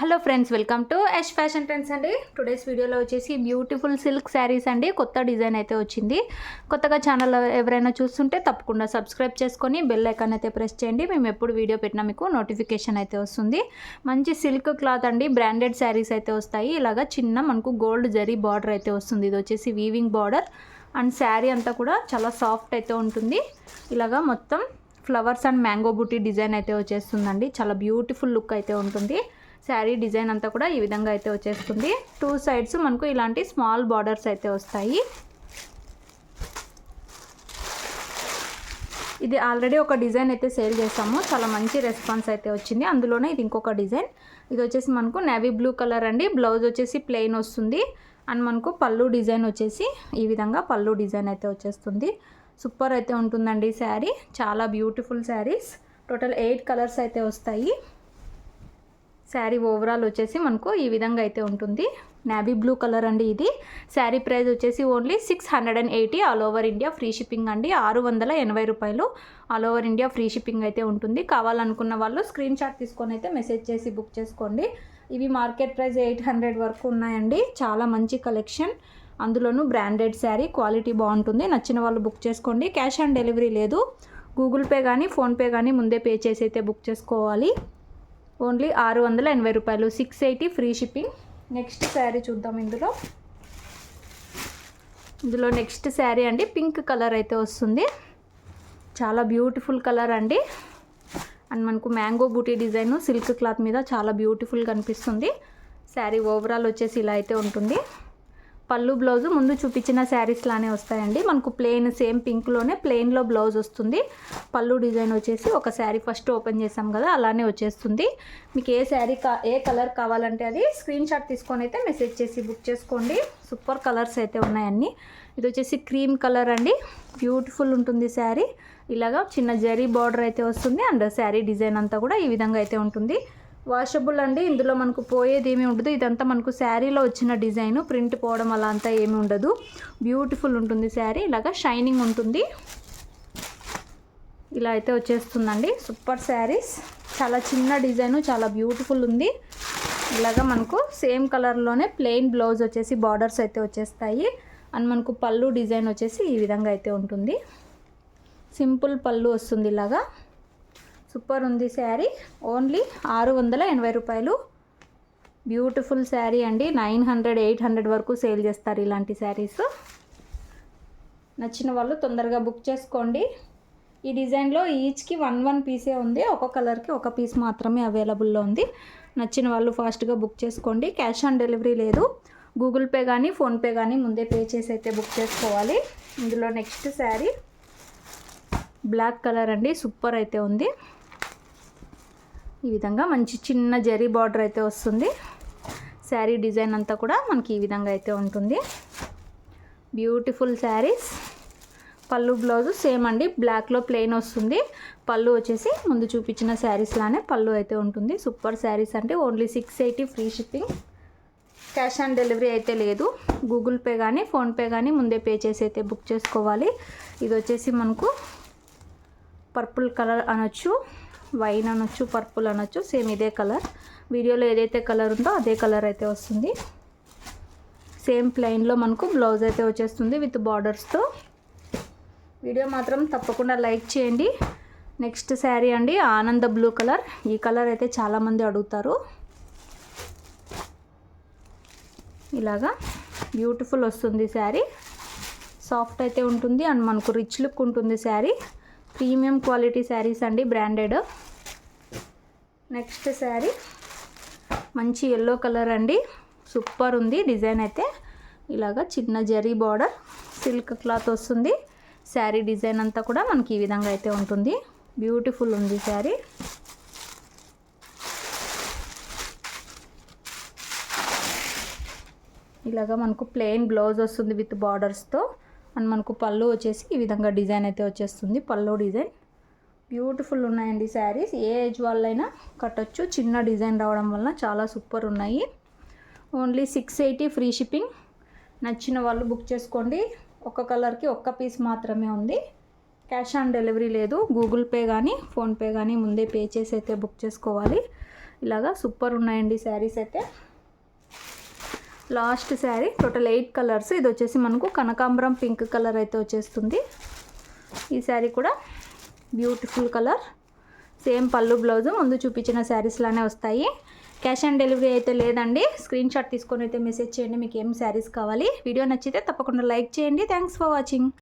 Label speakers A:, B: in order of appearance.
A: Hello friends, welcome to Yash fashion trends అండి. Today's వీడియోలో వచ్చేసి బ్యూటిఫుల్ సిల్క్ శారీస్ అండి. కొత్త డిజైన్ అయితే వచ్చింది. కొత్తగా ఛానల్ ఎవరైనా చూస్తుంటే తప్పకుండా సబ్స్క్రైబ్ చేసుకొని బెల్ ఐకాన్ అయితే ప్రెస్ చేయండి. మేము ఎప్పుడు వీడియో పెట్టినా మీకు నోటిఫికేషన్ అయితే వస్తుంది. మంచి సిల్క్ క్లాత్ అండి, బ్రాండెడ్ శారీస్ అయితే వస్తాయి. ఇలాగా చిన్న మనకు గోల్డ్ జరీ బార్డర్ అయితే వస్తుంది. ఇది వచ్చేసి వీవింగ్ బార్డర్ అండ్ శారీ అంతా కూడా చాలా సాఫ్ట్ అయితే ఉంటుంది. ఇలాగా మొత్తం ఫ్లవర్స్ అండ్ మ్యాంగో బూటీ డిజైన్ అయితే వచ్చేస్తుందండి. చాలా బ్యూటిఫుల్ లుక్ అయితే ఉంటుంది. శారీ డిజైన్ అంతా కూడా ఈ విధంగా అయితే వచ్చేస్తుంది. టూ సైడ్స్ మనకు ఇలాంటి స్మాల్ బార్డర్స్ అయితే వస్తాయి. ఇది ఆల్రెడీ ఒక డిజైన్ అయితే సేల్ చేసాము, చాలా మంచి రెస్పాన్స్ అయితే వచ్చింది. అందులోనే ఇది ఇంకొక డిజైన్. ఇది వచ్చేసి మనకు నేవీ బ్లూ కలర్ అండి. బ్లౌజ్ వచ్చేసి ప్లెయిన్ వస్తుంది అండ్ మనకు పళ్ళు డిజైన్ వచ్చేసి ఈ విధంగా పళ్ళు డిజైన్ అయితే వచ్చేస్తుంది. సూపర్ అయితే ఉంటుందండి శారీ. చాలా బ్యూటిఫుల్ శారీస్. టోటల్ 8 కలర్స్ అయితే వస్తాయి. శారీ ఓవరాల్ వచ్చేసి మనకు ఈ విధంగా అయితే ఉంటుంది. నేవీ బ్లూ కలర్ అండి ఇది. శారీ ప్రైస్ వచ్చేసి only 680 all over India free shipping అండి. 680 రూపాయలు all over India free shipping అయితే ఉంటుంది. కావాలనుకున్న వాళ్ళు స్క్రీన్ షాట్ తీసుకొని అయితే మెసేజ్ చేసి బుక్ చేసుకోండి. ఇవి మార్కెట్ ప్రైస్ 800 వరకు ఉన్నాయండి. చాలా మంచి కలెక్షన్, అందులోనూ బ్రాండెడ్ శారీ, క్వాలిటీ బాగుంటుంది. నచ్చిన వాళ్ళు బుక్ చేసుకోండి. క్యాష్ ఆన్ డెలివరీ లేదు. గూగుల్ పే కానీ ఫోన్పే కానీ ముందే పే చేసి అయితే బుక్ చేసుకోవాలి. ఓన్లీ 680 రూపాయలు, 680 ఫ్రీ షిప్పింగ్. నెక్స్ట్ శారీ చూద్దాం. ఇందులో నెక్స్ట్ శారీ అండి పింక్ కలర్ అయితే వస్తుంది. చాలా బ్యూటిఫుల్ కలర్ అండి. అండ్ మనకు మ్యాంగో బూటీ డిజైన్ సిల్క్ క్లాత్ మీద చాలా బ్యూటిఫుల్గా కనిపిస్తుంది. శారీ ఓవరాల్ వచ్చేసి ఇలా అయితే ఉంటుంది. పళ్ళు బ్లౌజు ముందు చూపించిన శారీస్ లానే వస్తాయండి. మనకు ప్లెయిన్ సేమ్ పింక్లోనే ప్లెయిన్లో బ్లౌజ్ వస్తుంది. పళ్ళు డిజైన్ వచ్చేసి ఒక శారీ ఫస్ట్ ఓపెన్ చేసాం కదా అలానే వచ్చేస్తుంది. మీకు ఏ శారీ ఏ కలర్ కావాలంటే అది స్క్రీన్ షాట్ తీసుకొని అయితే మెసేజ్ చేసి బుక్ చేసుకోండి. సూపర్ కలర్స్ అయితే ఉన్నాయన్నీ. ఇది వచ్చేసి క్రీమ్ కలర్ అండి. బ్యూటిఫుల్ ఉంటుంది శారీ. ఇలాగా చిన్న జరీ బార్డర్ అయితే వస్తుంది అండ్ శారీ డిజైన్ అంతా కూడా ఈ విధంగా అయితే ఉంటుంది. వాషబుల్ అండి. ఇందులో మనకు పోయేది ఏమీ ఉండదు. ఇదంతా మనకు శారీలో వచ్చిన డిజైన్, ప్రింట్ పోవడం అలా అంతా ఏమీ ఉండదు. బ్యూటిఫుల్ ఉంటుంది శారీ. ఇలాగా షైనింగ్ ఉంటుంది. ఇలా అయితే వచ్చేస్తుందండి. సూపర్ శారీస్. చాలా చిన్న డిజైన్, చాలా బ్యూటిఫుల్ ఉంది. ఇలాగా మనకు సేమ్ కలర్లోనే ప్లెయిన్ బ్లౌజ్ వచ్చేసి బార్డర్స్ అయితే వచ్చేస్తాయి అండ్ మనకు పళ్ళు డిజైన్ వచ్చేసి ఈ విధంగా అయితే ఉంటుంది. సింపుల్ పళ్ళు వస్తుంది. ఇలాగా సూపర్ ఉంది శారీ. ఓన్లీ 680 రూపాయలు. బ్యూటిఫుల్ శారీ అండి. 900, 800 వరకు సేల్ చేస్తారు ఇలాంటి శారీస్. నచ్చిన వాళ్ళు తొందరగా బుక్ చేసుకోండి. ఈ డిజైన్లో ఈచ్కి 1 పీసే ఉంది. ఒక కలర్కి ఒక పీస్ మాత్రమే అవైలబుల్లో ఉంది. నచ్చిన వాళ్ళు ఫాస్ట్గా బుక్ చేసుకోండి. క్యాష్ ఆన్ డెలివరీ లేదు. గూగుల్ పే కానీ ఫోన్పే కానీ ముందే పే చేసి అయితే బుక్ చేసుకోవాలి. ఇందులో నెక్స్ట్ శారీ బ్లాక్ కలర్ అండి. సూపర్ అయితే ఉంది. ఈ విధంగా మంచి చిన్న జరీ బార్డర్ అయితే వస్తుంది. శారీ డిజైన్ అంతా కూడా మనకి ఈ విధంగా అయితే ఉంటుంది. బ్యూటిఫుల్ శారీస్. పళ్ళు బ్లౌజు సేమ్ అండి. బ్లాక్లో ప్లెయిన్ వస్తుంది. పళ్ళు వచ్చేసి ముందు చూపించిన శారీస్ లానే పళ్ళు అయితే ఉంటుంది. సూపర్ శారీస్ అంటే only 680 free shipping. Cash on delivery అయితే లేదు. గూగుల్ పే కానీ ఫోన్పే కానీ ముందే పే చేసి అయితే బుక్ చేసుకోవాలి. ఇది వచ్చేసి మనకు పర్పుల్ కలర్ అనొచ్చు, వైన్ అనొచ్చు, పర్పుల్ అనొచ్చు. సేమ్ ఇదే కలర్. వీడియోలో ఏదైతే కలర్ ఉందో అదే కలర్ అయితే వస్తుంది. సేమ్ ప్లెయిన్లో మనకు బ్లౌజ్ అయితే వచ్చేస్తుంది విత్ బార్డర్స్తో. వీడియో మాత్రం తప్పకుండా లైక్ చేయండి. నెక్స్ట్ శారీ అండి ఆనంద బ్లూ కలర్. ఈ కలర్ అయితే చాలామంది అడుగుతారు. ఇలాగా బ్యూటిఫుల్ వస్తుంది శారీ. సాఫ్ట్ అయితే ఉంటుంది అండ్ మనకు రిచ్ లుక్ ఉంటుంది శారీ. ప్రీమియం క్వాలిటీ శారీస్ అండి, బ్రాండెడ్. నెక్స్ట్ శారీ మంచి ఎల్లో కలర్ అండి. సూపర్ ఉంది డిజైన్ అయితే. ఇలాగా చిన్న జరీ బార్డర్, సిల్క్ క్లాత్ వస్తుంది. శారీ డిజైన్ అంతా కూడా మనకి ఈ విధంగా అయితే ఉంటుంది. బ్యూటిఫుల్ ఉంది శారీ. ఇలాగా మనకు ప్లెయిన్ బ్లౌజ్ వస్తుంది విత్ బార్డర్స్తో అండ్ మనకు పళ్ళు వచ్చేసి ఈ విధంగా డిజైన్ అయితే వచ్చేస్తుంది. పళ్ళు డిజైన్ బ్యూటిఫుల్ ఉన్నాయండి శారీస్. ఏ ఏజ్ వాళ్ళైనా కట్టొచ్చు. చిన్న డిజైన్ రావడం వల్ల చాలా సూపర్ ఉన్నాయి. Only 680 free shipping. నచ్చిన వాళ్ళు బుక్ చేసుకోండి. ఒక కలర్కి ఒక్క పీస్ మాత్రమే ఉంది. క్యాష్ ఆన్ డెలివరీ లేదు. గూగుల్ పే కానీ ఫోన్పే కానీ ముందే పే చేసి అయితే బుక్ చేసుకోవాలి. ఇలాగా సూపర్ ఉన్నాయండి శారీస్ అయితే. Last sari total 8 colours. ఇది వచ్చేసి మనకు కనకాంబరం పింక్ కలర్ అయితే వచ్చేస్తుంది. ఈ శారీ కూడా బ్యూటిఫుల్ కలర్. సేమ్ పళ్ళు బ్లౌజు ముందు చూపించిన శారీస్ లానే వస్తాయి. క్యాష్ ఆన్ డెలివరీ అయితే లేదండి. స్క్రీన్ షాట్ తీసుకొని అయితే మెసేజ్ చేయండి మీకు ఏం శారీస్ కావాలి. వీడియో నచ్చితే తప్పకుండా లైక్ చేయండి. Thanks for watching.